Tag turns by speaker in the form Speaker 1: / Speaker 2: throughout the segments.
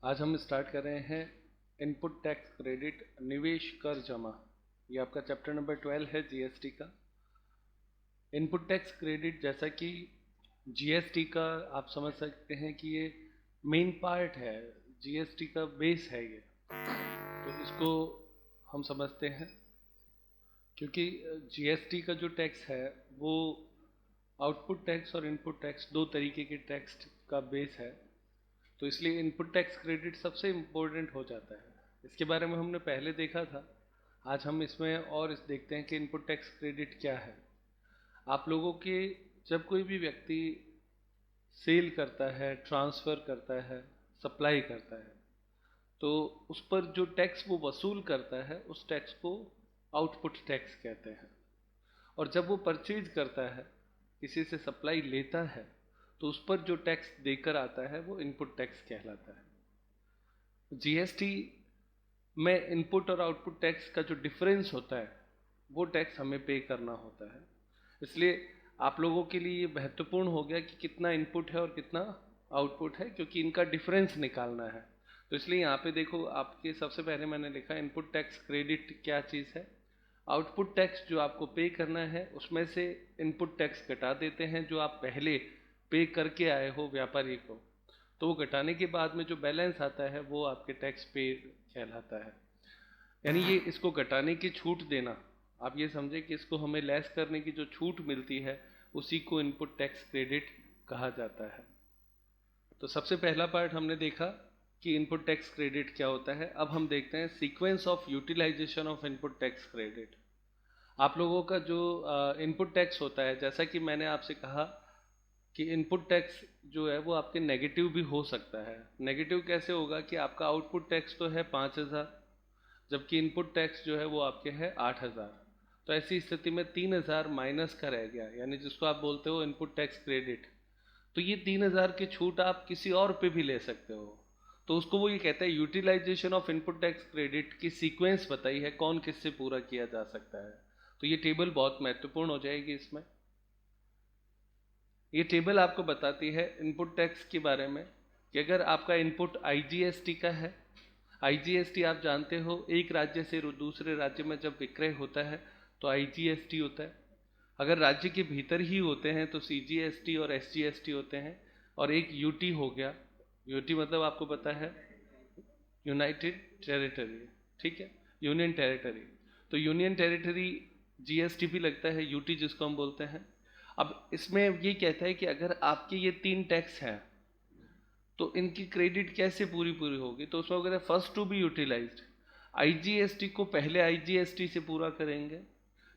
Speaker 1: आज हम स्टार्ट कर रहे हैं इनपुट टैक्स क्रेडिट निवेश कर जमा। ये आपका चैप्टर नंबर 12 है जीएसटी का। इनपुट टैक्स क्रेडिट जैसा कि जीएसटी का आप समझ सकते हैं कि ये मेन पार्ट है, जीएसटी का बेस है ये, तो इसको हम समझते हैं क्योंकि जीएसटी का जो टैक्स है वो आउटपुट टैक्स और इनपुट टैक्स दो तरीके के टैक्स का बेस है, तो इसलिए इनपुट टैक्स क्रेडिट सबसे इम्पोर्टेंट हो जाता है। इसके बारे में हमने पहले देखा था, आज हम इसमें और इस देखते हैं कि इनपुट टैक्स क्रेडिट क्या है। आप लोगों के जब कोई भी व्यक्ति सेल करता है, ट्रांसफ़र करता है, सप्लाई करता है, तो उस पर जो टैक्स वो वसूल करता है उस टैक्स को आउटपुट टैक्स कहते हैं। और जब वो परचेज करता है, किसी से सप्लाई लेता है, तो उस पर जो टैक्स देकर आता है वो इनपुट टैक्स कहलाता है। जीएसटी में इनपुट और आउटपुट टैक्स का जो डिफरेंस होता है वो टैक्स हमें पे करना होता है। इसलिए आप लोगों के लिए ये महत्वपूर्ण हो गया कि कितना इनपुट है और कितना आउटपुट है, क्योंकि इनका डिफरेंस निकालना है। तो इसलिए यहाँ पे देखो, आपके सबसे पहले मैंने लिखा इनपुट टैक्स क्रेडिट क्या चीज़ है। आउटपुट टैक्स जो आपको पे करना है उसमें से इनपुट टैक्स घटा देते हैं जो आप पहले पे करके आए हो व्यापारी को, तो वो घटाने के बाद में जो बैलेंस आता है वो आपके टैक्स पे कहलाता है। यानी ये इसको घटाने की छूट देना, आप ये समझे कि इसको हमें लेस करने की जो छूट मिलती है उसी को इनपुट टैक्स क्रेडिट कहा जाता है। तो सबसे पहला पार्ट हमने देखा कि इनपुट टैक्स क्रेडिट क्या होता है। अब हम देखते हैं sequence of utilization of input tax credit. आप लोगों का जो इनपुट टैक्स होता है, जैसा कि मैंने आपसे कहा कि इनपुट टैक्स जो है वो आपके नेगेटिव भी हो सकता है। नेगेटिव कैसे होगा कि आपका आउटपुट टैक्स तो है 5,000, जबकि इनपुट टैक्स जो है वो आपके है 8,000। तो ऐसी स्थिति में 3,000 माइनस का रह गया, यानी जिसको आप बोलते हो इनपुट टैक्स क्रेडिट। तो ये 3,000 की छूट आप किसी और पे भी ले सकते हो, तो उसको वो ये कहता है utilization of input tax credit की सीक्वेंस बताई है कौन किससे पूरा किया जा सकता है। तो ये टेबल बहुत महत्वपूर्ण हो जाएगी इसमें। ये टेबल आपको बताती है इनपुट टैक्स के बारे में कि अगर आपका इनपुट आईजीएसटी का है, आईजीएसटी आप जानते हो एक राज्य से दूसरे राज्य में जब विक्रय होता है तो आईजीएसटी होता है। अगर राज्य के भीतर ही होते हैं तो सीजीएसटी और एसजीएसटी होते हैं। और एक यूटी हो गया, यूटी मतलब आपको पता है यूनाइटेड टेरिटरी, ठीक है, यूनियन टेरिटरी। तो यूनियन टेरिटरी जीएसटी भी लगता है, यूटी जिसको हम बोलते हैं। अब इसमें ये कहता है कि अगर आपके ये 3 टैक्स हैं तो इनकी क्रेडिट कैसे पूरी होगी, तो उसमें कहते हैं first to be utilized. IGST को पहले आईजीएसटी से पूरा करेंगे,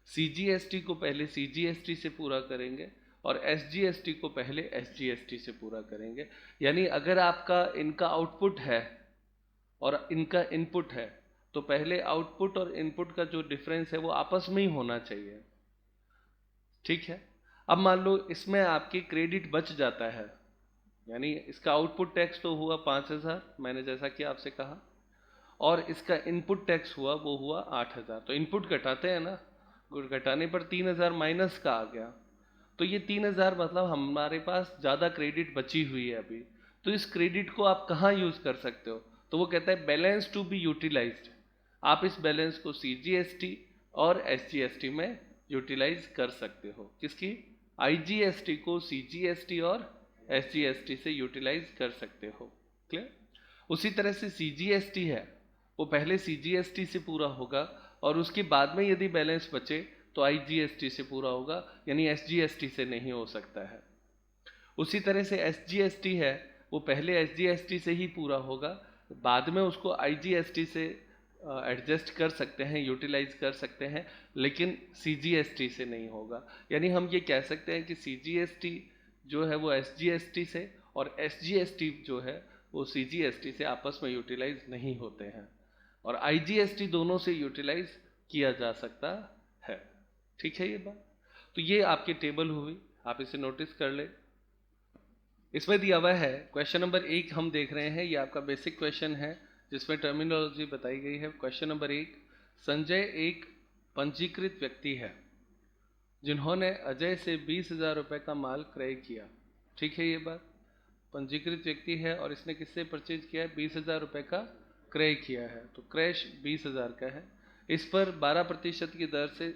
Speaker 1: सीजीएसटी को पहले सीजीएसटी से पूरा करेंगे और एसजीएसटी को पहले एसजीएसटी से पूरा करेंगे। यानी अगर आपका इनका आउटपुट है और इनका इनपुट है तो पहले आउटपुट और इनपुट का जो डिफरेंस है वो आपस में ही होना चाहिए, ठीक है। अब मान लो इसमें आपकी क्रेडिट बच जाता है, यानी इसका आउटपुट टैक्स तो हुआ 5,000, मैंने जैसा कि आपसे कहा, और इसका इनपुट टैक्स हुआ वो हुआ 8,000। तो इनपुट घटाते हैं ना, घटाने पर 3,000 माइनस का आ गया, तो ये 3,000 मतलब हमारे पास ज़्यादा क्रेडिट बची हुई है अभी। तो इस क्रेडिट को आप कहाँ यूज़ कर सकते हो, तो वो कहता है बैलेंस टू बी यूटिलाइज्ड। आप इस बैलेंस को सीजीएसटी और एसजीएसटी में यूटिलाइज कर सकते हो। किसकी? आईजीएसटी को सीजीएसटी और एसजीएसटी से यूटिलाइज कर सकते हो। क्लियर? उसी तरह से सीजीएसटी है, वो पहले सीजीएसटी से पूरा होगा और उसके बाद में यदि बैलेंस बचे तो आईजीएसटी से पूरा होगा, यानी एसजीएसटी से नहीं हो सकता है। उसी तरह से एसजीएसटी है, वो पहले एसजीएसटी से ही पूरा होगा, बाद में उसको आईजीएसटी से एडजस्ट कर सकते हैं, यूटिलाइज कर सकते हैं, लेकिन सीजीएसटी से नहीं होगा। यानी हम ये कह सकते हैं कि सीजीएसटी जो है वो एसजीएसटी से और एसजीएसटी जो है वो सीजीएसटी से आपस में यूटिलाइज नहीं होते हैं, और आईजीएसटी दोनों से यूटिलाइज किया जा सकता है। ठीक है ये बात। तो ये आपकी टेबल हुई, आप इसे नोटिस कर ले। इसमें दिया हुआ है क्वेश्चन नंबर 1 हम देख रहे हैं, ये आपका बेसिक क्वेश्चन है जिसमें टर्मिनोलॉजी बताई गई है। क्वेश्चन नंबर 1, संजय एक पंजीकृत व्यक्ति है जिन्होंने अजय से 20,000 रुपये का माल क्रय किया। ठीक है ये बात। पंजीकृत व्यक्ति है और इसने किससे परचेज किया है? 20,000 रुपये का क्रय किया है, तो क्रय 20,000 का है। इस पर 12% की दर से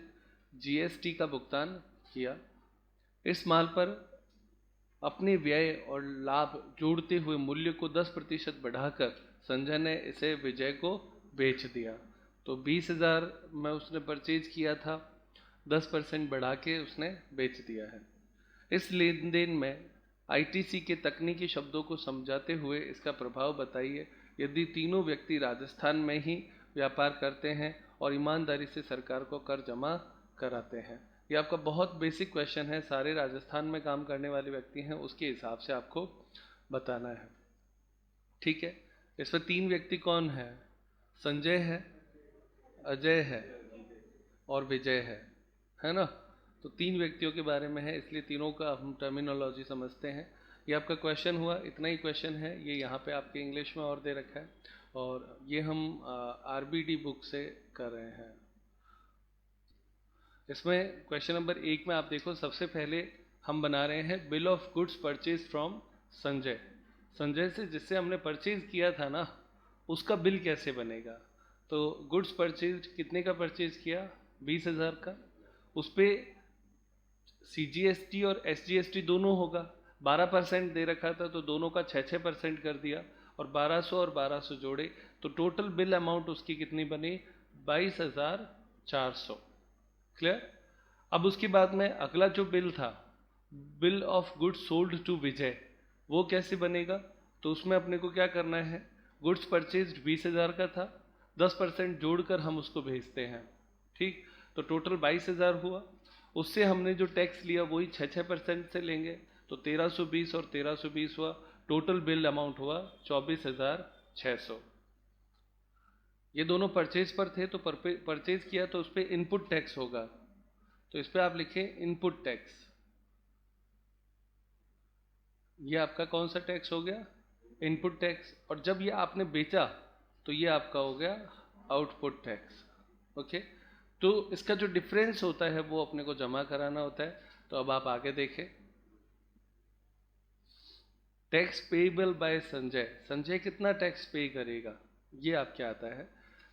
Speaker 1: जीएसटी का भुगतान किया। इस माल पर अपने व्यय और लाभ जोड़ते हुए मूल्य को 10% बढ़ाकर संजय ने इसे विजय को बेच दिया। तो 20,000 में उसने परचेज किया था, 10% बढ़ा के उसने बेच दिया है। इस लेन देन में आईटीसी के तकनीकी शब्दों को समझाते हुए इसका प्रभाव बताइए। यदि तीनों व्यक्ति राजस्थान में ही व्यापार करते हैं और ईमानदारी से सरकार को कर जमा कराते हैं। ये आपका बहुत बेसिक क्वेश्चन है, सारे राजस्थान में काम करने वाले व्यक्ति हैं उसके हिसाब से आपको बताना है। ठीक है, इसमें 3 व्यक्ति कौन है? संजय है, अजय है और विजय है ना। तो 3 व्यक्तियों के बारे में है, इसलिए तीनों का हम टर्मिनोलॉजी समझते हैं। ये आपका क्वेश्चन हुआ, इतना ही क्वेश्चन है। ये यहाँ पे आपके इंग्लिश में और दे रखा है और ये हम आरबीडी बुक से कर रहे हैं। इसमें क्वेश्चन नंबर 1 में आप देखो, सबसे पहले हम बना रहे हैं bill of goods purchase from Sanjay. Sanjay से जिससे हमने परचेज किया था ना, उसका बिल कैसे बनेगा? तो गुड्स परचेज कितने का परचेज किया? 20,000 का। उस पर सीजीएसटी और एसजीएसटी दोनों होगा। 12% दे रखा था तो दोनों का 6% कर दिया और 1200 और 1200 जोड़े तो टोटल बिल अमाउंट उसकी कितनी बनी? 22,400। क्लियर? अब उसके बाद में अगला जो बिल था, bill of goods sold to Vijay, वो कैसे बनेगा? तो उसमें अपने को क्या करना है? गुड्स परचेज्ड 20,000 का था, 10% जोड़कर हम उसको भेजते हैं। ठीक, तो टोटल 22,000 हुआ। उससे हमने जो टैक्स लिया वही 6% से लेंगे, तो 1320 और 1320 हुआ। टोटल बिल अमाउंट हुआ 24,600। ये दोनों परचेज पर थे, तो परचेज किया तो उस पर इनपुट टैक्स होगा, तो इस पर आप लिखें इनपुट टैक्स। ये आपका कौन सा टैक्स हो गया? Input tax. और जब ये आपने बेचा तो ये आपका हो गया आउटपुट टैक्स। ओके, तो इसका जो डिफरेंस होता है वो अपने को जमा कराना होता है। तो अब आप आगे देखें, tax payable by Sanjay. Sanjay कितना टैक्स पे करेगा, ये आपके आता है।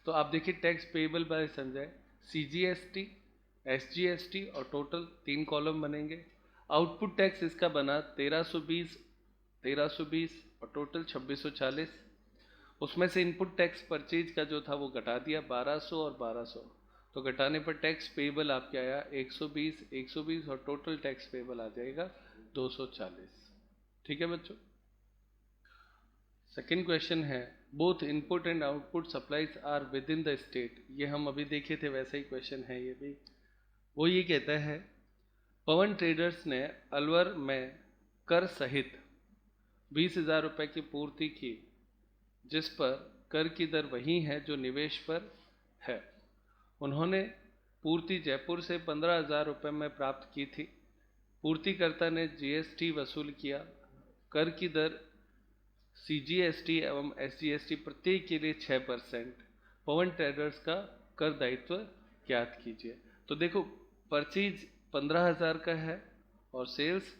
Speaker 1: तो आप देखिए, tax payable by Sanjay, CGST, SGST और टोटल 3 कॉलम बनेंगे। आउटपुट टैक्स इसका बना 1320 और टोटल 2640। उसमें से इनपुट टैक्स परचेज का जो था वो घटा दिया 1200 और 1200, तो घटाने पर टैक्स पेएबल आपके आया 120 और टोटल टैक्स पेएबल आ जाएगा 240। ठीक है बच्चों। सेकेंड क्वेश्चन है, both input and output supplies are within the state. ये हम अभी देखे थे, वैसा ही क्वेश्चन है ये भी। वो ये कहता है, पवन ट्रेडर्स ने अलवर में कर सहित 20,000 रुपये की पूर्ति की, जिस पर कर की दर वही है जो निवेश पर है। उन्होंने पूर्ति जयपुर से 15,000 रुपये में प्राप्त की थी। पूर्तिकर्ता ने जीएसटी वसूल किया। कर की दर सीजीएसटी एवं एसजीएसटी प्रत्येक के लिए 6%। पवन ट्रेडर्स का कर दायित्व ज्ञात कीजिए। तो देखो, परचेज 15,000 का है और सेल्स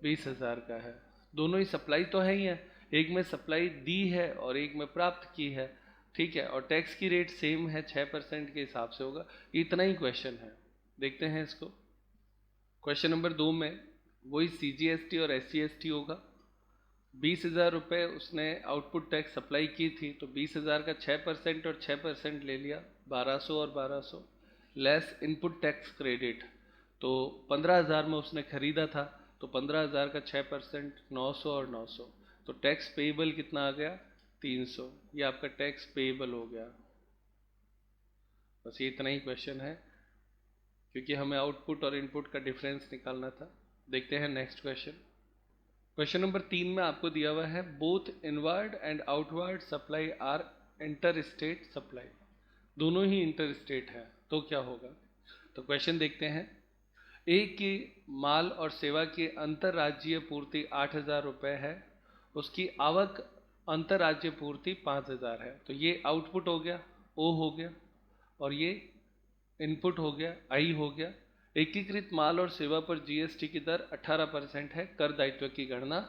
Speaker 1: 20,000 का है। दोनों ही सप्लाई तो है ही है, एक में सप्लाई दी है और एक में प्राप्त की है। ठीक है, और टैक्स की रेट सेम है, 6% के हिसाब से होगा। इतना ही क्वेश्चन है, देखते हैं इसको। क्वेश्चन नंबर 2 में वही सीजीएसटी और एसजीएसटी होगा। 20,000 रुपये उसने आउटपुट टैक्स सप्लाई की थी, तो 20,000 का 6% और 6% ले लिया, 1200 और 1200 लेस इनपुट टैक्स क्रेडिट। तो 15,000 में उसने खरीदा था, तो 15,000 का 6% 900 और 900, तो टैक्स पेएबल कितना आ गया? 300। ये आपका टैक्स पेएबल हो गया। बस ये इतना ही क्वेश्चन है, क्योंकि हमें आउटपुट और इनपुट का डिफरेंस निकालना था। देखते हैं नेक्स्ट क्वेश्चन। क्वेश्चन नंबर 3 में आपको दिया हुआ है, both inward and outward supply are inter state supply. दोनों ही इंटर स्टेट है, तो क्या होगा? तो क्वेश्चन देखते हैं। एक की माल और सेवा की अंतर्राज्यीय पूर्ति 8,000 रुपये है, उसकी आवक अंतर्राज्यीय पूर्ति 5,000 है। तो ये आउटपुट हो गया, ओ हो गया, और ये इनपुट हो गया, आई हो गया। एकीकृत माल और सेवा पर जीएसटी की दर 18% है। कर दायित्व की गणना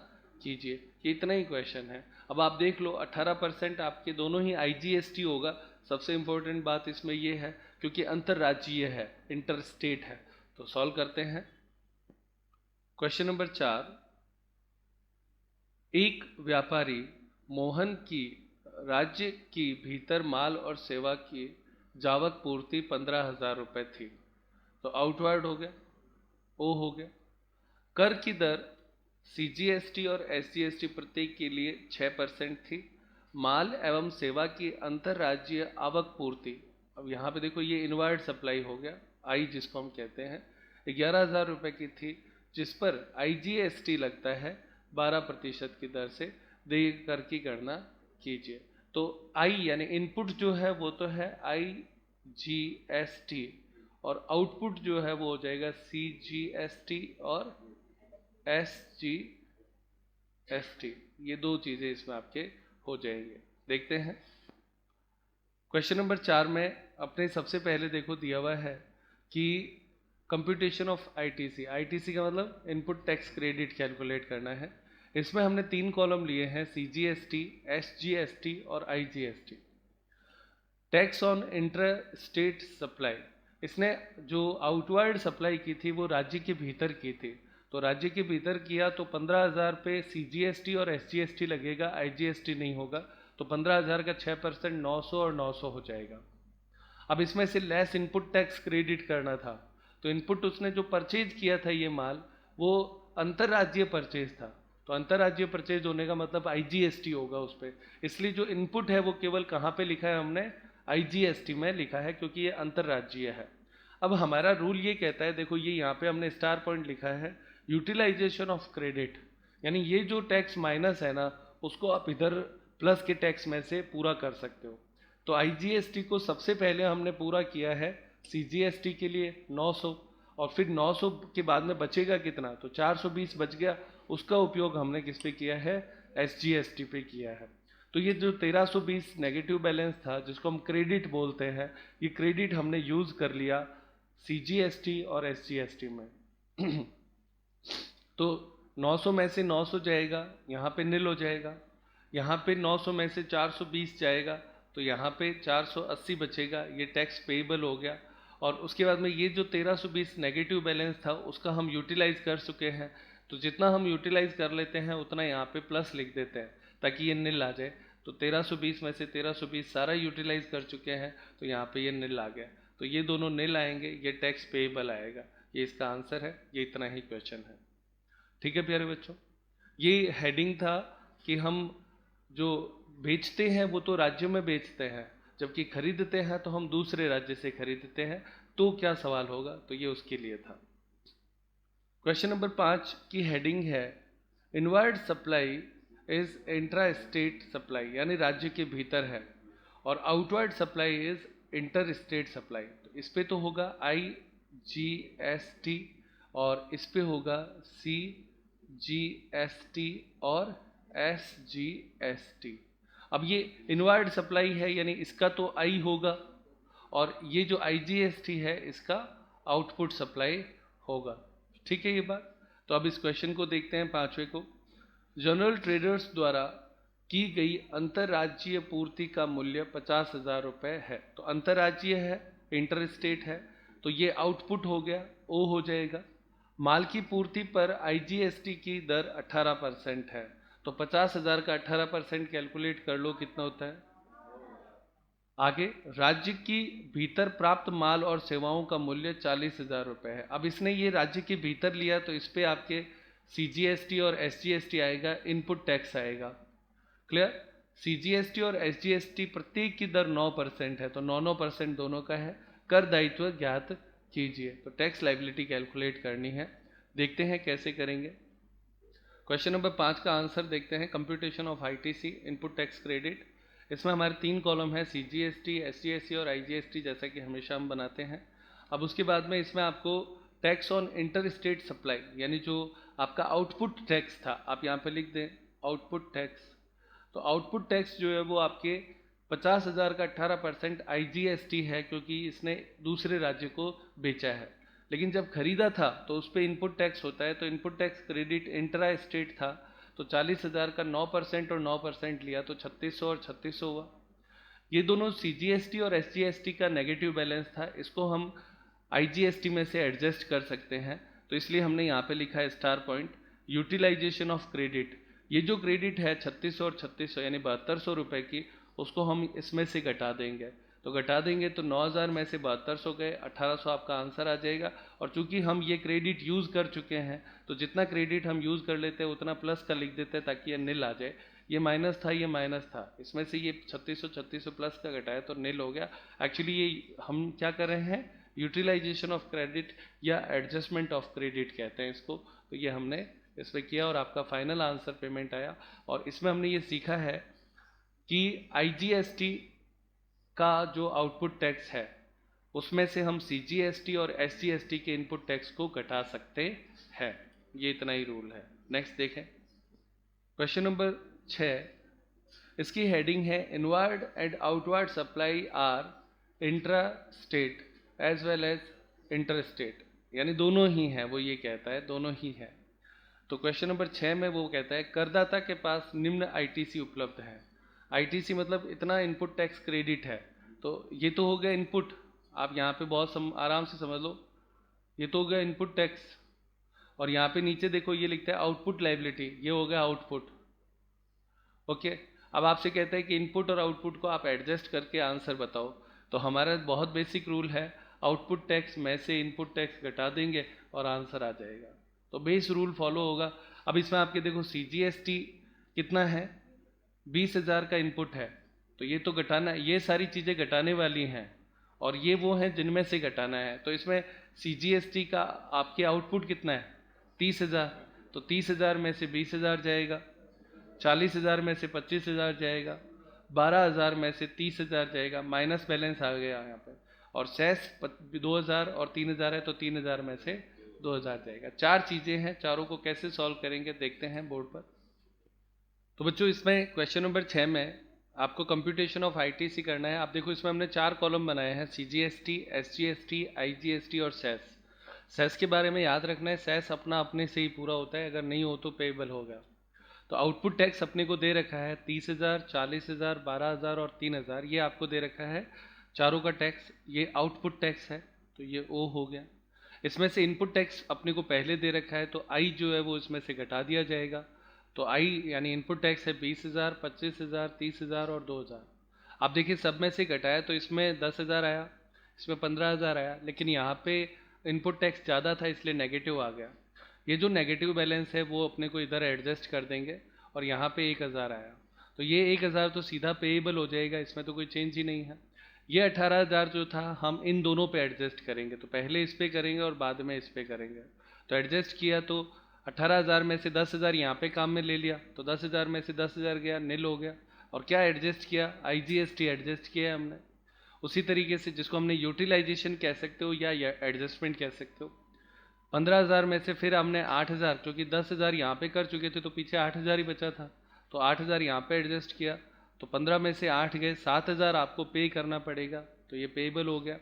Speaker 1: कीजिए। कि इतना ही क्वेश्चन है। अब आप देख लो 18% आपके दोनों ही IGST होगा। सबसे इम्पोर्टेंट बात इसमें ये है क्योंकि अंतर्राज्यीय है, इंटर स्टेट है। तो सॉल्व करते हैं। क्वेश्चन नंबर 4, एक व्यापारी मोहन की राज्य की भीतर माल और सेवा की जावक पूर्ति 15,000 रुपये थी। तो आउटवर्ड हो गया, ओ हो गया। कर की दर CGST और SGST प्रत्येक के लिए 6% थी। माल एवं सेवा की अंतर्राज्यीय आवक पूर्ति, अब यहाँ पे देखो ये इनवर्ड सप्लाई हो गया, आई जिसको हम कहते हैं, 11,000 रुपये की थी, जिस पर IGST लगता है 12% की दर से। दिए कर की गणना कीजिए। तो आई यानी इनपुट जो है वो तो है IGST और आउटपुट जो है वो हो जाएगा CGST और SGST। ये दो चीजें इसमें आपके हो जाएंगे। देखते हैं क्वेश्चन नंबर 4 में अपने सबसे पहले देखो दिया हुआ है कि कंप्यूटेशन ऑफ ITC का मतलब इनपुट टैक्स क्रेडिट कैलकुलेट करना है। इसमें हमने 3 कॉलम लिए हैं, CGST, SGST और IGST। Tax on inter state supply, इसने जो आउटवर्ड सप्लाई की थी वो राज्य के भीतर की थी। तो राज्य के भीतर किया तो 15,000 पे CGST और SGST लगेगा, IGST नहीं होगा। तो 15,000 का 6% 900 और 900 हो जाएगा। अब इसमें से लेस इनपुट टैक्स क्रेडिट करना था। तो इनपुट उसने जो परचेज किया था ये माल, वो अंतर्राज्यीय परचेज था। तो अंतर्राज्यीय परचेज होने का मतलब IGST होगा उस पर। इसलिए जो इनपुट है वो केवल कहाँ पे लिखा है हमने, IGST में लिखा है क्योंकि ये अंतर्राज्यीय है। अब हमारा रूल ये कहता है, देखो ये यहाँ पे हमने स्टार पॉइंट लिखा है, यूटिलाइजेशन ऑफ क्रेडिट, यानी ये जो टैक्स माइनस है ना उसको आप इधर प्लस के टैक्स में से पूरा कर सकते हो। तो IGST को सबसे पहले हमने पूरा किया है CGST के लिए 900, और फिर 900 के बाद में बचेगा कितना, तो 420 बच गया। उसका उपयोग हमने किस पे किया है, SGST पे किया है। तो ये जो 1320 नेगेटिव बैलेंस था जिसको हम क्रेडिट बोलते हैं, ये क्रेडिट हमने यूज कर लिया CGST और SGST में। तो 900 में से 900 जाएगा, यहाँ पे नील हो जाएगा। यहाँ पे 900 में से 420 जाएगा, तो यहाँ पे 480 बचेगा, ये टैक्स पेएबल हो गया। और उसके बाद में ये जो 1320 नेगेटिव बैलेंस था उसका हम यूटिलाइज कर चुके हैं। तो जितना हम यूटिलाइज कर लेते हैं उतना यहाँ पे प्लस लिख देते हैं ताकि ये नील आ जाए। तो 1320 में से 1320 सारा यूटिलाइज कर चुके हैं, तो यहाँ पे ये नील आ गया। तो ये दोनों नील आएंगे, ये टैक्स पेएबल आएगा। ये इसका आंसर है, ये इतना ही क्वेश्चन है। ठीक है प्यारे बच्चों, ये हेडिंग था कि हम जो बेचते हैं वो तो राज्य में बेचते हैं, जबकि खरीदते हैं तो हम दूसरे राज्य से खरीदते हैं। तो क्या सवाल होगा, तो ये उसके लिए था। क्वेश्चन नंबर 5 की हेडिंग है inward supply is intra state supply, यानी राज्य के भीतर है, और outward supply is inter state supply. तो इस पे तो होगा IGST और इस पे होगा CGST और SGST। अब ये इनवर्ड सप्लाई है यानी इसका तो आई होगा, और ये जो IGST है इसका आउटपुट सप्लाई होगा। ठीक है ये बात। तो अब इस क्वेश्चन को देखते हैं, 5वें को। जनरल ट्रेडर्स द्वारा की गई अंतर्राज्यीय पूर्ति का मूल्य 50,000 रुपये है। तो अंतर्राज्यीय है, इंटर स्टेट है, तो ये आउटपुट हो गया, ओ हो जाएगा। माल की पूर्ति पर IGST की दर 18% है। तो 50,000 का 18% कैलकुलेट कर लो कितना होता है। आगे, राज्य की भीतर प्राप्त माल और सेवाओं का मूल्य 40,000 रुपये है। अब इसने ये राज्य के भीतर लिया तो इस पे आपके CGST और SGST आएगा, इनपुट टैक्स आएगा। क्लियर। CGST और SGST प्रत्येक की दर 9% है, तो 9% दोनों का है। कर दायित्व ज्ञात कीजिए। तो टैक्स लायबिलिटी कैलकुलेट करनी है, देखते हैं कैसे करेंगे। क्वेश्चन नंबर 5 का आंसर देखते हैं। Computation of ITC, input tax credit. इसमें हमारे 3 कॉलम है, CGST, SGST और IGST, जैसा कि हमेशा हम बनाते हैं। अब उसके बाद में इसमें आपको tax on inter state supply, यानी जो आपका आउटपुट टैक्स था, आप यहाँ पे लिख दें आउटपुट टैक्स। तो आउटपुट टैक्स जो है वो आपके 50,000 का 18% IGST है, क्योंकि इसने दूसरे राज्य को बेचा है। लेकिन जब खरीदा था तो उस पर इनपुट टैक्स होता है, तो input tax credit intra state था, तो तो 40,000 का 9% और 9% लिया तो 3600 और 3600 हुआ। ये दोनों CGST और SGST का नेगेटिव बैलेंस था, इसको हम IGST में से एडजस्ट कर सकते हैं, तो इसलिए हमने यहाँ पे लिखा है star point utilization of credit. ये जो क्रेडिट है 3600 और 3600 यानी 7200 रुपये की, उसको हम इसमें से घटा देंगे, तो घटा देंगे तो 9000 में से 7200 गए, 1800 आपका आंसर आ जाएगा। और चूंकि हम ये क्रेडिट यूज़ कर चुके हैं तो जितना क्रेडिट हम यूज़ कर लेते हैं उतना प्लस का लिख देते हैं ताकि ये नील आ जाए। ये माइनस था, ये माइनस था, इसमें से ये 3600 प्लस का घटाया तो नील हो गया। एक्चुअली ये हम क्या कर रहे हैं, यूटिलाइजेशन ऑफ क्रेडिट या एडजस्टमेंट ऑफ क्रेडिट कहते हैं इसको। तो ये हमने इसमें किया और आपका फाइनल आंसर पेमेंट आया। और इसमें हमने ये सीखा है कि IGST का जो आउटपुट टैक्स है उसमें से हम CGST और SGST के इनपुट टैक्स को घटा सकते हैं। ये इतना ही रूल है। नेक्स्ट देखें क्वेश्चन नंबर 6, इसकी हेडिंग है inward and outward supply are intra state as well as inter state, यानी दोनों ही हैं, वो ये कहता है दोनों ही हैं। तो क्वेश्चन नंबर 6 में वो कहता है करदाता के पास निम्न ITC उपलब्ध है। ITC मतलब इतना इनपुट टैक्स क्रेडिट है। तो ये तो हो गया इनपुट, आप यहाँ पे बहुत आराम से समझ लो, ये तो हो गया इनपुट टैक्स। और यहाँ पे नीचे देखो ये लिखता है आउटपुट लाइबिलिटी, ये हो गया आउटपुट। ओके, अब आपसे कहता है कि इनपुट और आउटपुट को आप एडजस्ट करके आंसर बताओ। तो हमारा बहुत बेसिक रूल है, आउटपुट टैक्स में से इनपुट टैक्स घटा देंगे और आंसर आ जाएगा। तो बेस रूल फॉलो होगा। अब इसमें आपके देखो CGST कितना है, 20,000 का इनपुट है, तो ये तो घटाना, ये सारी चीज़ें घटाने वाली हैं और ये वो हैं जिनमें से घटाना है। तो इसमें CGST का आपके आउटपुट कितना है 30,000, तो 30,000 में से 20,000 जाएगा, 40,000 में से 25,000 जाएगा, 12,000 में से 30,000 जाएगा, माइनस बैलेंस आ गया यहाँ पे। और सेस 2,000 और 3,000 है तो 3,000 में से 2,000 जाएगा। चार चीज़ें हैं, चारों को कैसे सॉल्व करेंगे देखते हैं बोर्ड पर। तो बच्चों इसमें क्वेश्चन नंबर 6 में आपको कंप्यूटेशन ऑफ ITC करना है। आप देखो इसमें हमने 4 कॉलम बनाए हैं, CGST, SGST, IGST और सेस। सेस के बारे में याद रखना है, सेस अपना अपने से ही पूरा होता है, अगर नहीं हो तो पेएबल होगा। तो आउटपुट टैक्स अपने को दे रखा है 30,000, 40,000, 12,000 और 3,000, ये आपको दे रखा है चारों का टैक्स। ये आउटपुट टैक्स है तो ये O हो गया। इसमें से इनपुट टैक्स अपने को पहले दे रखा है तो I जो है वो इसमें से घटा दिया जाएगा। तो I यानी इनपुट टैक्स है 20,000, 25,000, 30,000 और 2,000। आप देखिए सब में से घटाया तो इसमें 10,000 आया, इसमें 15,000 आया, लेकिन यहाँ पे इनपुट टैक्स ज़्यादा था इसलिए नेगेटिव आ गया। ये जो नेगेटिव बैलेंस है वो अपने को इधर एडजस्ट कर देंगे और यहाँ पे 1,000 आया, तो ये 1,000 तो सीधा पेएबल हो जाएगा, इसमें तो कोई चेंज ही नहीं है। ये 18,000 जो था हम इन दोनों पे एडजस्ट करेंगे, तो पहले इस पे करेंगे और बाद में इस पे करेंगे। तो एडजस्ट किया तो 18,000 में से 10,000 यहाँ पे काम में ले लिया, तो 10,000 में से 10,000 गया, नील हो गया। और क्या एडजस्ट किया, IGST एडजस्ट किया हमने। उसी तरीके से जिसको हमने यूटिलाइजेशन कह सकते हो या एडजस्टमेंट कह सकते हो। 15,000 में से फिर हमने 8,000, क्योंकि 10,000 यहाँ पे कर चुके थे तो पीछे 8,000 ही बचा था, तो 8,000 यहाँ पे एडजस्ट किया, तो 15 में से 8 गए, 7,000 आपको पे करना पड़ेगा, तो ये पेएबल हो गया।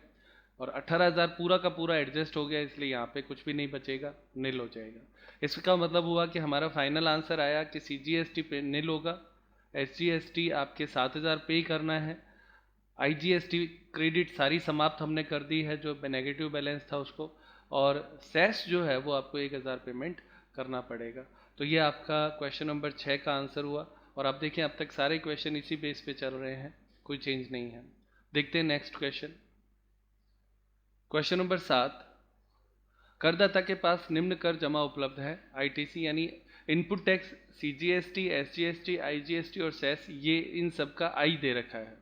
Speaker 1: और 18,000 पूरा का पूरा एडजस्ट हो गया, इसलिए यहाँ पे कुछ भी नहीं बचेगा, नील हो जाएगा। इसका मतलब हुआ कि हमारा फाइनल आंसर आया कि CGST पे नील होगा, SGST आपके 7,000 पे करना है, IGST क्रेडिट सारी समाप्त हमने कर दी है जो नेगेटिव बैलेंस था उसको, और सेस जो है वो आपको 1,000 पेमेंट करना पड़ेगा। तो ये आपका क्वेश्चन नंबर 6 का आंसर हुआ। और आप देखें अब तक सारे क्वेश्चन इसी बेस पे चल रहे हैं, कोई चेंज नहीं है। देखते हैं नेक्स्ट क्वेश्चन। क्वेश्चन नंबर 7, करदाता के पास निम्न कर जमा उपलब्ध है। ITC यानी input tax CGST, SGST, IGST और सेस, ये इन सब का I दे रखा है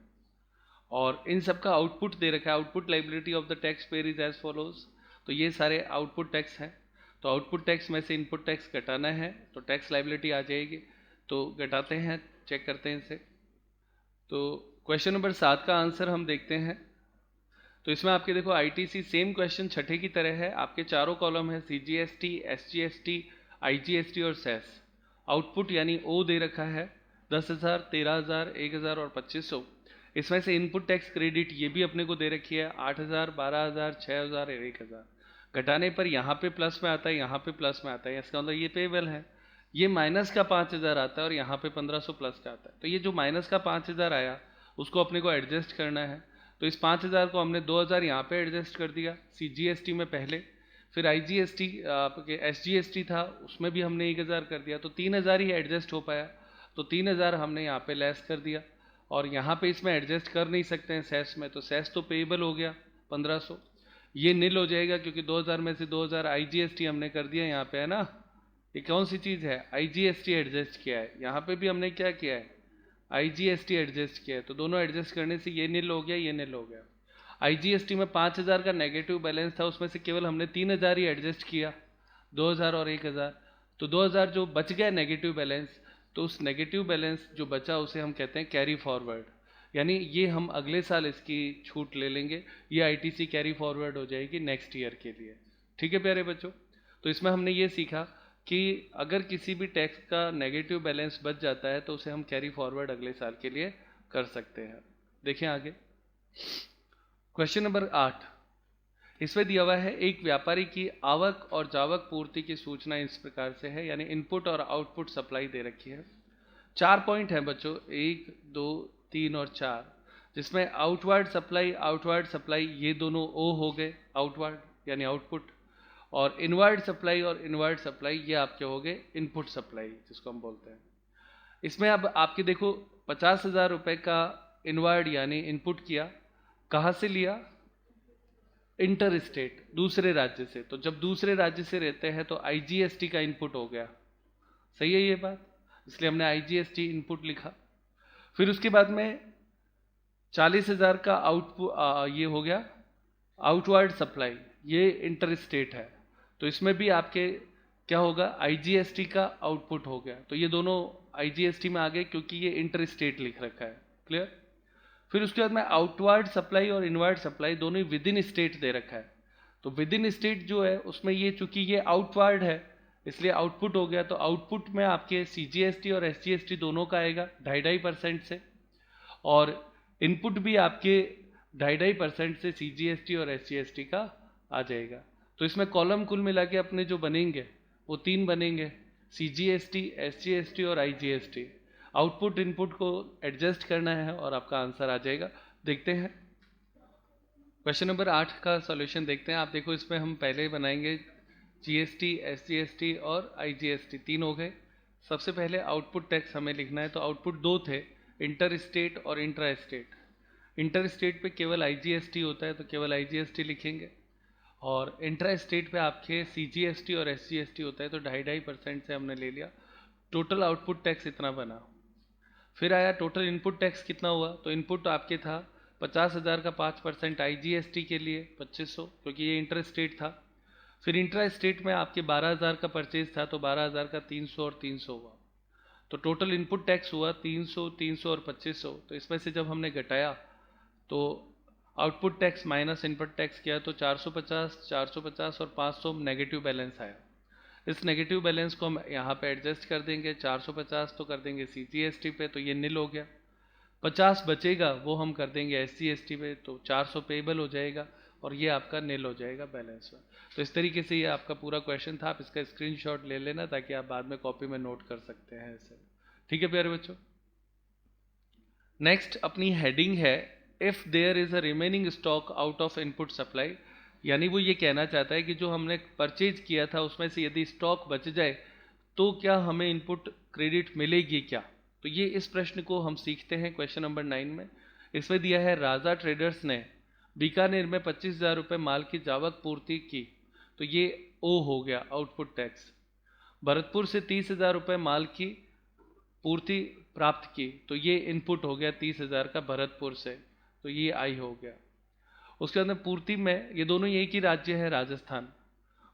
Speaker 1: और इन सब का आउटपुट दे रखा है। Output liability of the tax payer is as follows. तो ये सारे आउटपुट टैक्स हैं, तो आउटपुट टैक्स में से इनपुट टैक्स घटाना है तो टैक्स लाइबिलिटी आ जाएगी। तो घटाते हैं, चेक करते हैं इसे। तो क्वेश्चन नंबर 7 का आंसर हम देखते हैं। तो इसमें आपके देखो ITC सेम क्वेश्चन छठे की तरह है, आपके चारों कॉलम है CGST, SGST, IGST और सेस। आउटपुट यानी O दे रखा है 10,000, 13,000, 1,000 और 2,500। इसमें से इनपुट टैक्स क्रेडिट ये भी अपने को दे रखी है 8,000, 12,000, 6,000 और 1,000। घटाने पर यहाँ पे प्लस में आता है, यहाँ पे प्लस में आता है, इसका मतलब ये पेएबल है। ये माइनस का 5,000 आता है और यहाँ पे 1500 प्लस का आता है। तो ये जो माइनस का 5,000 आया उसको अपने को एडजस्ट करना है। तो इस 5,000 को हमने 2,000 यहाँ पे एडजस्ट कर दिया CGST में पहले, फिर IGST आपके SGST था उसमें भी हमने 1,000 कर दिया, तो 3,000 ही एडजस्ट हो पाया। तो 3,000 हमने यहाँ पे लेस कर दिया और यहाँ पे इसमें एडजस्ट कर नहीं सकते हैं सेस में, तो सेस तो पेएबल हो गया 1500, ये नील हो जाएगा क्योंकि 2,000 में से 2,000 IGST हमने कर दिया यहाँ पे, है ना। ये कौन सी चीज़ है, IGST एडजस्ट किया है। यहाँ पे भी हमने क्या किया है, IGST एडजस्ट किया है, तो दोनों एडजस्ट करने से ये नील हो गया, ये नील हो गया। IGST में 5,000 का नेगेटिव बैलेंस था, उसमें से केवल हमने 3,000 ही एडजस्ट किया, 2,000 और 1,000, तो 2,000 जो बच गया नेगेटिव बैलेंस, तो उस नेगेटिव बैलेंस जो बचा उसे हम कहते हैं कैरी फॉरवर्ड, यानी ये हम अगले साल इसकी छूट ले लेंगे, ये ITC कैरी फॉरवर्ड हो जाएगी नेक्स्ट ईयर के लिए। ठीक है प्यारे बच्चों, तो इसमें हमने ये सीखा कि अगर किसी भी टैक्स का नेगेटिव बैलेंस बच जाता है तो उसे हम कैरी फॉरवर्ड अगले साल के लिए कर सकते हैं। देखें आगे क्वेश्चन नंबर 8, इसमें दिया हुआ है एक व्यापारी की आवक और जावक पूर्ति की सूचना इस प्रकार से है, यानी इनपुट और आउटपुट सप्लाई दे रखी है। 4 पॉइंट है बच्चों, 1 2 3 और 4, जिसमें आउटवर्ड सप्लाई ये दोनों O हो गए, आउटवर्ड यानी आउटपुट, और इनवर्ड सप्लाई ये आपके हो गए इनपुट सप्लाई जिसको हम बोलते हैं। इसमें अब आपके देखो 50,000 रुपये का इनवर्ड यानी इनपुट किया, कहाँ से लिया, इंटर स्टेट, दूसरे राज्य से। तो जब दूसरे राज्य से रहते हैं तो IGST का इनपुट हो गया, सही है ये बात, इसलिए हमने IGST इनपुट लिखा। फिर उसके बाद में 40,000 का आउटपुट ये हो गया आउटवर्ड सप्लाई, ये इंटर स्टेट है, तो इसमें भी आपके क्या होगा, IGST का आउटपुट हो गया। तो ये दोनों IGST में आ गए क्योंकि ये इंटर स्टेट लिख रखा है, क्लियर। फिर उसके बाद में आउटवर्ड सप्लाई और इनवर्ड सप्लाई दोनों ही विद इन स्टेट दे रखा है, तो विद इन स्टेट जो है उसमें ये चूंकि ये आउटवर्ड है इसलिए आउटपुट हो गया, तो आउटपुट में आपके CGST और SGST दोनों का आएगा 2.5% से, और इनपुट भी आपके 2.5% से CGST और SGST का आ जाएगा। तो इसमें कॉलम कुल मिला के अपने जो बनेंगे वो 3 बनेंगे, CGST, SGST और IGST। आउटपुट इनपुट को एडजस्ट करना है और आपका आंसर आ जाएगा। देखते हैं क्वेश्चन नंबर 8 का सॉल्यूशन देखते हैं। आप देखो इसमें हम पहले बनाएंगे GST, SGST और IGST, 3 हो गए। सबसे पहले आउटपुट टैक्स हमें लिखना है, तो आउटपुट 2 थे, इंटर स्टेट और इंट्रा स्टेट। इंटर स्टेट पे केवल IGST होता है तो केवल IGST लिखेंगे, और इंट्रा स्टेट पे आपके CGST और SGST होता है, तो 2.5% से हमने ले लिया। टोटल आउटपुट टैक्स इतना बना। फिर आया टोटल इनपुट टैक्स कितना हुआ, तो इनपुट आपके था 50,000 का 5% IGST के लिए 2,500, क्योंकि ये इंटर स्टेट था। फिर इंट्रा स्टेट में आपके 12,000 का परचेज था, तो 12,000 का 300 और 300 हुआ, तो टोटल इनपुट टैक्स हुआ 300, 300 और 2,500। तो इसमें से जब हमने घटाया तो output tax minus input tax किया तो 450 और 500 नेगेटिव बैलेंस आया। इस नेगेटिव बैलेंस को हम यहाँ पे एडजस्ट कर देंगे, 450 तो कर देंगे CGST पे, तो ये नील हो गया। 50 बचेगा वो हम कर देंगे SGST पे, तो 400 पेबल हो जाएगा और ये आपका नील हो जाएगा बैलेंस में। तो इस तरीके से ये आपका पूरा क्वेश्चन था, आप इसका स्क्रीनशॉट ले लेना ताकि आप बाद में कॉपी में नोट कर सकते हैं इसे। ठीक है प्यारे बच्चों, नेक्स्ट अपनी हेडिंग है if there is a remaining stock out of input supply, यानी वो ये कहना चाहता है कि जो हमने परचेज किया था उसमें से यदि स्टॉक बच जाए तो क्या हमें इनपुट क्रेडिट मिलेगी क्या। तो ये इस प्रश्न को हम सीखते हैं क्वेश्चन नंबर 9 में। इसमें दिया है राजा ट्रेडर्स ने बीकानेर में 25,000 रुपये माल की जावक पूर्ति की, तो ये O हो गया आउटपुट टैक्स। भरतपुर से 30,000 रुपये माल की पूर्ति प्राप्त की, तो ये इनपुट हो गया 30,000 का भरतपुर से, तो ये I हो गया। उसके अंदर पूर्ति में ये दोनों एक ही राज्य है राजस्थान।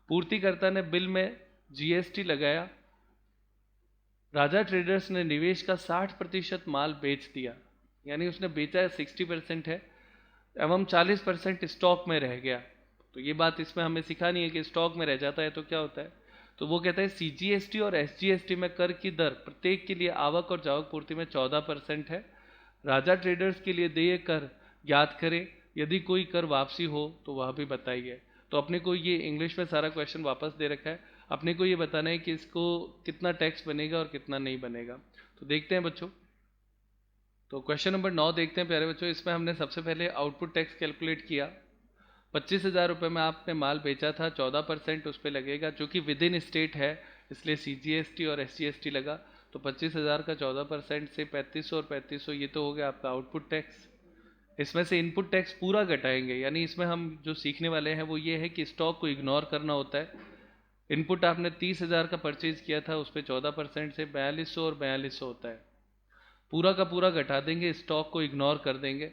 Speaker 1: पूर्तिकर्ता ने बिल में GST लगाया, राजा ट्रेडर्स ने निवेश का 60% माल बेच दिया, यानी उसने बेचा 60% है एवं 40% स्टॉक में रह गया। तो ये बात इसमें हमें सिखानी है कि स्टॉक में रह जाता है तो क्या होता है। तो वो कहता है CGST और SGST में कर की दर प्रत्येक के लिए आवक और जावक पूर्ति में 14% है। राजा ट्रेडर्स के लिए देय कर याद करें, यदि कोई कर वापसी हो तो वह भी बताइए। तो अपने को ये इंग्लिश में सारा क्वेश्चन वापस दे रखा है। अपने को ये बताना है कि इसको कितना टैक्स बनेगा और कितना नहीं बनेगा। तो देखते हैं बच्चों। तो क्वेश्चन नंबर 9 देखते हैं प्यारे बच्चों। इसमें हमने सबसे पहले आउटपुट टैक्स कैलकुलेट किया। 25,000 रुपये में आपने माल बेचा था, 14% उस पर लगेगा, जो कि विद इन स्टेट है इसलिए CGST और SGST लगा। तो 25,000 का 14% से 3500 और 3500, ये तो हो गया आपका आउटपुट टैक्स। इसमें से इनपुट टैक्स पूरा घटाएंगे, यानी इसमें हम जो सीखने वाले हैं वो ये है कि स्टॉक को इग्नोर करना होता है। इनपुट आपने 30,000 का परचेज किया था, उस पर 14% से 4200 और 4200 होता है। पूरा का पूरा घटा देंगे, स्टॉक को इग्नोर कर देंगे।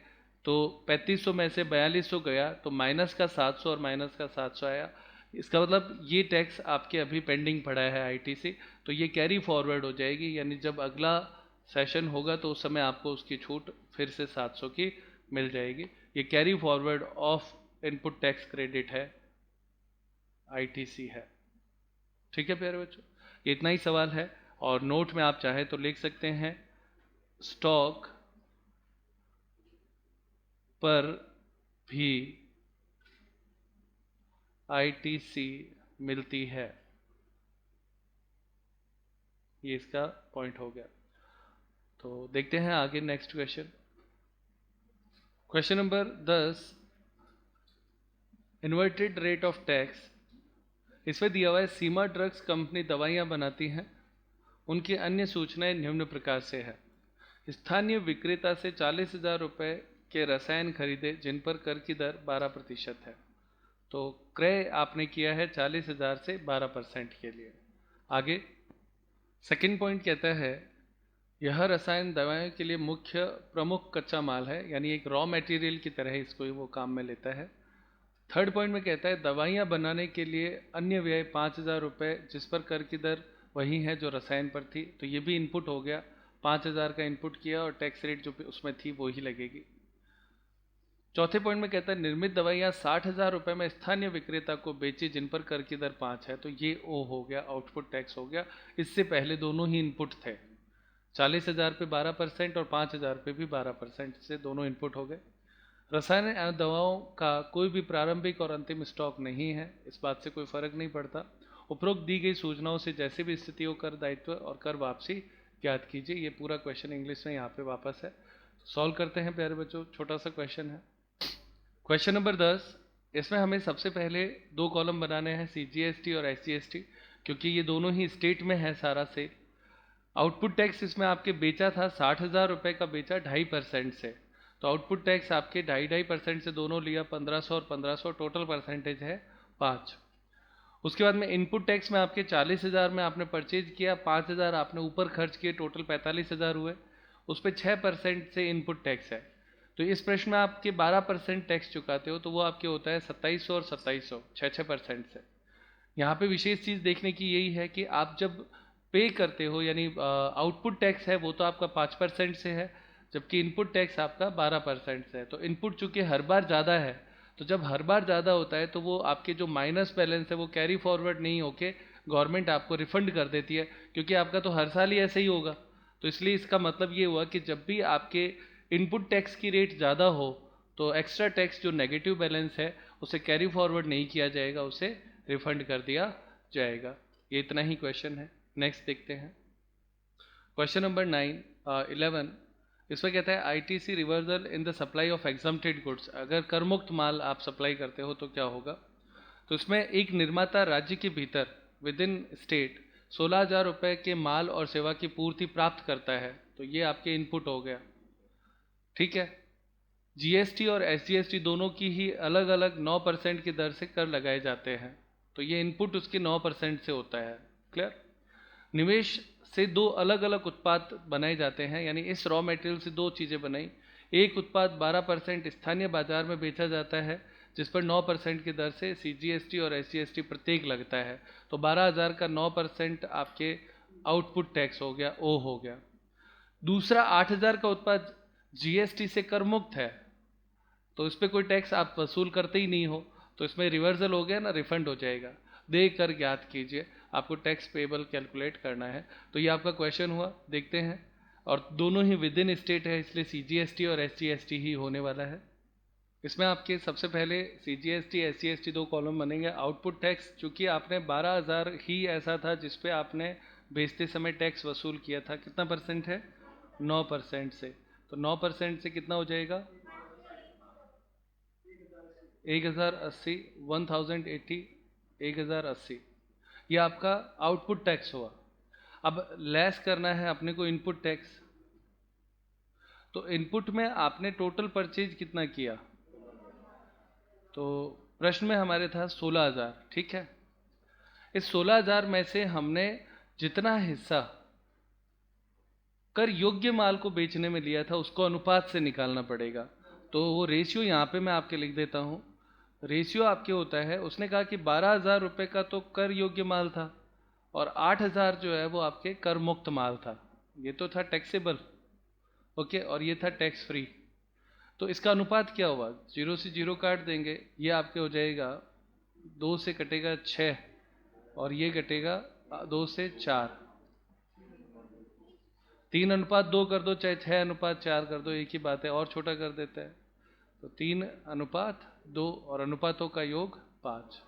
Speaker 1: तो 3500 में से 4200 गया तो माइनस का 700 और माइनस का 700 आया। इसका मतलब ये टैक्स आपके अभी पेंडिंग पड़ा है ITC, तो ये कैरी फॉरवर्ड हो जाएगी, यानी जब अगला सेशन होगा तो उस समय आपको उसकी छूट फिर से 700 की मिल जाएगी। ये carry forward of input tax credit है, ITC है। ठीक है प्यारे बच्चों, ये इतना ही सवाल है। और नोट में आप चाहे तो लिख सकते हैं स्टॉक पर भी ITC मिलती है, ये इसका पॉइंट हो गया। तो देखते हैं आगे next question. Question number 10, inverted rate of tax. इसमें दिया हुआ है सीमा ड्रग्स कंपनी दवाइयां बनाती हैं, उनकी अन्य सूचनाएं निम्न प्रकार से है। स्थानीय विक्रेता से 40,000 रुपये के रसायन खरीदे जिन पर कर की दर 12% है। तो क्रय आपने किया है 40,000 से 12% के लिए। आगे सेकंड पॉइंट कहता है यह रसायन दवाओं के लिए मुख्य प्रमुख कच्चा माल है, यानी एक रॉ मटेरियल की तरह इसको वो काम में लेता है। थर्ड पॉइंट में कहता है दवाइयाँ बनाने के लिए अन्य व्यय 5,000 रुपये जिस पर कर की दर वही है जो रसायन पर थी। तो ये भी इनपुट हो गया, 5,000 का इनपुट किया और टैक्स रेट जो उसमें थी वो ही लगेगी। चौथे पॉइंट में कहता है निर्मित दवाइयाँ 60,000 रुपये में स्थानीय विक्रेता को बेची जिन पर कर की दर 5 है। तो ये ओ हो गया, आउटपुट टैक्स हो गया। इससे पहले दोनों ही इनपुट थे, 40,000 पे 12% और 5,000 पे भी 12% से दोनों इनपुट हो गए। रसायन दवाओं का कोई भी प्रारंभिक और अंतिम स्टॉक नहीं है, इस बात से कोई फर्क नहीं पड़ता। उपरोक्त दी गई सूचनाओं से जैसे भी स्थिति हो कर दायित्व और कर वापसी ज्ञात कीजिए। ये पूरा क्वेश्चन इंग्लिश में यहाँ पे वापस है। सॉल्व करते हैं प्यारे बच्चों, छोटा सा क्वेश्चन है। क्वेश्चन नंबर 10, इसमें हमें सबसे पहले 2 कॉलम बनाने हैं, CGST और SGST, क्योंकि ये दोनों ही स्टेट में है सारा से। आउटपुट टैक्स इसमें आपके बेचा था 60,000 रुपये का, बेचा 2.5% से, तो आउटपुट टैक्स आपके 2.5% से दोनों लिया 1,500 और 1,500, टोटल परसेंटेज है 5। उसके बाद में इनपुट टैक्स में आपके 40,000 में आपने परचेज किया, 5,000 आपने ऊपर खर्च किए, टोटल 45,000 हुए। उस पर 6% से इनपुट टैक्स है। तो इस प्रश्न में आपके 12% टैक्स चुकाते हो, तो वो आपके होता है 2,700 और 2,700, 6% से। यहाँ पे विशेष चीज़ देखने की यही है कि आप जब पे करते हो, यानी आउटपुट टैक्स है वो तो आपका 5% से है, जबकि इनपुट टैक्स आपका 12% से है। तो इनपुट चूंकि हर बार ज़्यादा है, तो जब हर बार ज़्यादा होता है तो वो आपके जो माइनस बैलेंस है वो कैरी फॉरवर्ड नहीं होके गवर्नमेंट आपको रिफंड कर देती है, क्योंकि आपका तो हर साल ही ऐसे ही होगा। तो इसलिए इसका मतलब ये हुआ कि जब भी आपके इनपुट टैक्स की रेट ज़्यादा हो तो एक्स्ट्रा टैक्स जो नेगेटिव बैलेंस है उसे कैरी फॉरवर्ड नहीं किया जाएगा, उसे रिफंड कर दिया जाएगा। ये इतना ही क्वेश्चन है। नेक्स्ट देखते हैं क्वेश्चन नंबर 11। इसमें कहता है ITC reversal in the supply of exempted goods. अगर कर मुक्त माल आप सप्लाई करते हो तो क्या होगा। तो इसमें एक निर्माता राज्य के भीतर विद इन स्टेट 16,000 रुपये के माल और सेवा की पूर्ति प्राप्त करता है, तो ये आपके इनपुट हो गया। ठीक है, GST और SGST दोनों की ही अलग अलग 9% की दर से कर लगाए जाते हैं, तो ये इनपुट उसके 9% से होता है। क्लियर। निवेश से 2 अलग अलग उत्पाद बनाए जाते हैं, यानी इस रॉ मटेरियल से 2 चीज़ें बनाई। एक उत्पाद 12% स्थानीय बाजार में बेचा जाता है जिस पर 9% की दर से CGST और SGST प्रत्येक लगता है। तो 12,000 का 9% आपके आउटपुट टैक्स हो गया, ओ हो गया। दूसरा 8,000 का उत्पाद GST से कर मुक्त है, तो इस पर कोई टैक्स आप वसूल करते ही नहीं हो, तो इसमें रिवर्सल हो गया ना, रिफंड हो जाएगा। देख कर ज्ञात कीजिए, आपको टैक्स पेबल कैलकुलेट करना है। तो ये आपका क्वेश्चन हुआ, देखते हैं। और दोनों ही विद इन स्टेट है, इसलिए CGST और SGST ही होने वाला है। इसमें आपके सबसे पहले CGST SGST दो कॉलम बनेंगे। आउटपुट टैक्स, चूंकि आपने 12,000 ही ऐसा था जिस पे आपने बेचते समय टैक्स वसूल किया था, कितना परसेंट है? 9% से। तो 9% से कितना हो जाएगा? 1080, 1080, 1080, ये आपका आउटपुट टैक्स हुआ। अब लेस करना है अपने को इनपुट टैक्स। तो इनपुट में आपने टोटल परचेज कितना किया? तो प्रश्न में हमारे था 16,000, ठीक है। इस 16,000 में से हमने जितना हिस्सा कर योग्य माल को बेचने में लिया था उसको अनुपात से निकालना पड़ेगा। तो वो रेशियो यहाँ पे मैं आपके लिख देता हूँ। रेशियो आपके होता है, उसने कहा कि 12,000 रुपये का तो कर योग्य माल था और 8,000 जो है वो आपके कर मुक्त माल था। ये तो था टैक्सेबल, ओके, और ये था टैक्स फ्री। तो इसका अनुपात क्या हुआ? 0 से 0 काट देंगे, ये आपके हो जाएगा 2 से कटेगा 6 और ये कटेगा 2 से 4। 3:2 कर दो चाहे 6:4 कर दो, एक ही बात है, और छोटा कर देता है। तो 3:2 और अनुपातों का योग 5।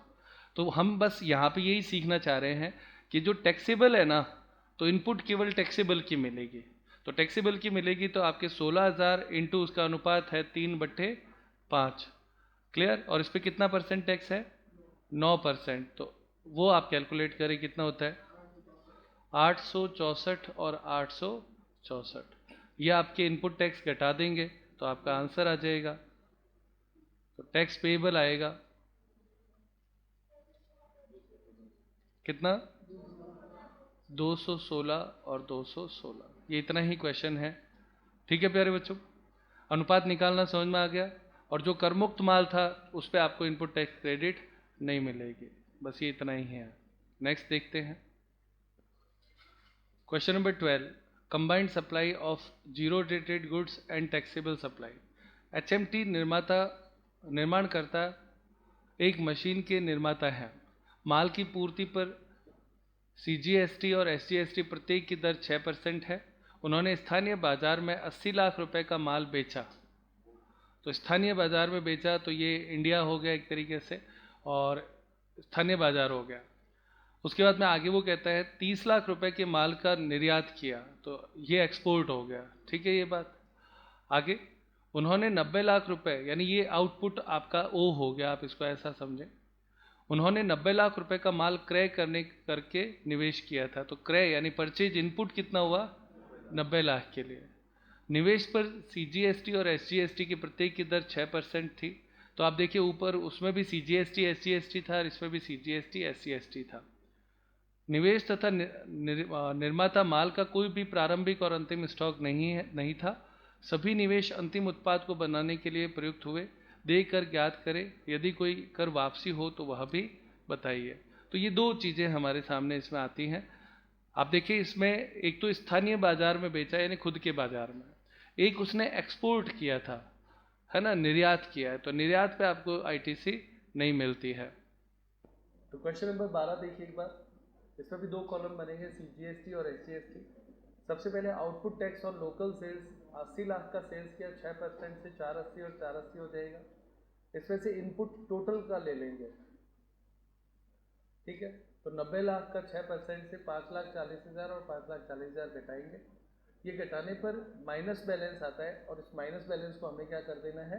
Speaker 1: तो हम बस यहाँ पे यही सीखना चाह रहे हैं कि जो टैक्सेबल है ना, तो इनपुट केवल टैक्सेबल की मिलेगी। तो टैक्सेबल की मिलेगी तो आपके 16,000 इंटू उसका अनुपात है 3/5। क्लियर? और इस पर कितना परसेंट टैक्स है? 9%। तो वो आप कैलकुलेट करें कितना होता है? 864 और 864, ये आपके इनपुट टैक्स घटा देंगे तो आपका आंसर आ जाएगा। तो टैक्स पेएबल आएगा कितना? 216 और 216। ये इतना ही क्वेश्चन है, ठीक है प्यारे बच्चों। अनुपात निकालना समझ में आ गया। और जो करमुक्त माल था उस पर आपको इनपुट टैक्स क्रेडिट नहीं मिलेगी। बस ये इतना ही है। नेक्स्ट देखते हैं question number 12, combined supply of zero rated goods and taxable supply. HMT निर्माणकर्ता एक मशीन के निर्माता हैं। माल की पूर्ति पर CGST और SGST प्रत्येक की दर 6% है। उन्होंने स्थानीय बाजार में 80 लाख रुपए का माल बेचा। तो स्थानीय बाजार में बेचा तो ये इंडिया हो गया एक तरीके से, और स्थानीय बाजार हो गया। उसके बाद में आगे वो कहता है 30 लाख रुपए के माल का निर्यात किया, तो ये एक्सपोर्ट हो गया, ठीक है ये बात। आगे उन्होंने 90 लाख रुपए, यानी ये आउटपुट आपका ओ हो गया, आप इसको ऐसा समझें। उन्होंने 90 लाख रुपए का माल क्रय करके निवेश किया था। तो क्रय यानी परचेज इनपुट कितना हुआ? 90 लाख के लिए। निवेश पर CGST और SGST की प्रत्येक की दर 6% थी। तो आप देखिए ऊपर उसमें भी CGST SGST था और इसमें भी CGST SGST था। निवेश तथा निर्माता माल का कोई भी प्रारंभिक और अंतिम स्टॉक नहीं था। सभी निवेश अंतिम उत्पाद को बनाने के लिए प्रयुक्त हुए। देकर ज्ञात करें, यदि कोई कर वापसी हो तो वह भी बताइए। तो ये दो चीज़ें हमारे सामने इसमें आती हैं। आप देखिए इसमें एक तो स्थानीय बाजार में बेचा यानी खुद के बाजार में, एक उसने एक्सपोर्ट किया था, है ना, निर्यात किया है। तो निर्यात पे आपको ITC नहीं मिलती है। तो क्वेश्चन नंबर 12 देखिए एक बार, इसमें भी दो कॉलम बनेंगे, CGST और SGST। सबसे पहले आउटपुट टैक्स और लोकल सेल्स, 80 लाख का सेल्स किया, 6% से 480 और 480 हो जाएगा। इसमें से इनपुट टोटल का ले लेंगे, ठीक है। तो 90 लाख का 6% से 5,40,000 और 5,40,000 घटाएंगे। ये घटाने पर माइनस बैलेंस आता है और इस माइनस बैलेंस को हमें क्या कर देना है?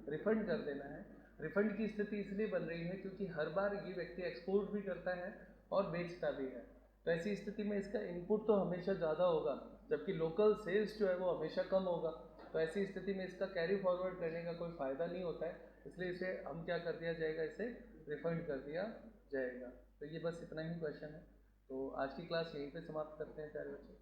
Speaker 1: रिफंड कर देना है। रिफंड की स्थिति इसलिए बन रही है क्योंकि हर बार ये व्यक्ति एक्सपोर्ट भी करता है और बेचता भी है। तो ऐसी स्थिति में इसका इनपुट तो हमेशा ज़्यादा होगा, जबकि लोकल सेल्स जो है वो हमेशा कम होगा। तो ऐसी स्थिति में इसका कैरी फॉरवर्ड करने का कोई फ़ायदा नहीं होता है, इसलिए इसे हम क्या कर दिया जाएगा? इसे रिफंड कर दिया जाएगा। तो ये बस इतना ही क्वेश्चन है। तो आज की क्लास यहीं पे समाप्त करते हैं प्यारे बच्चों।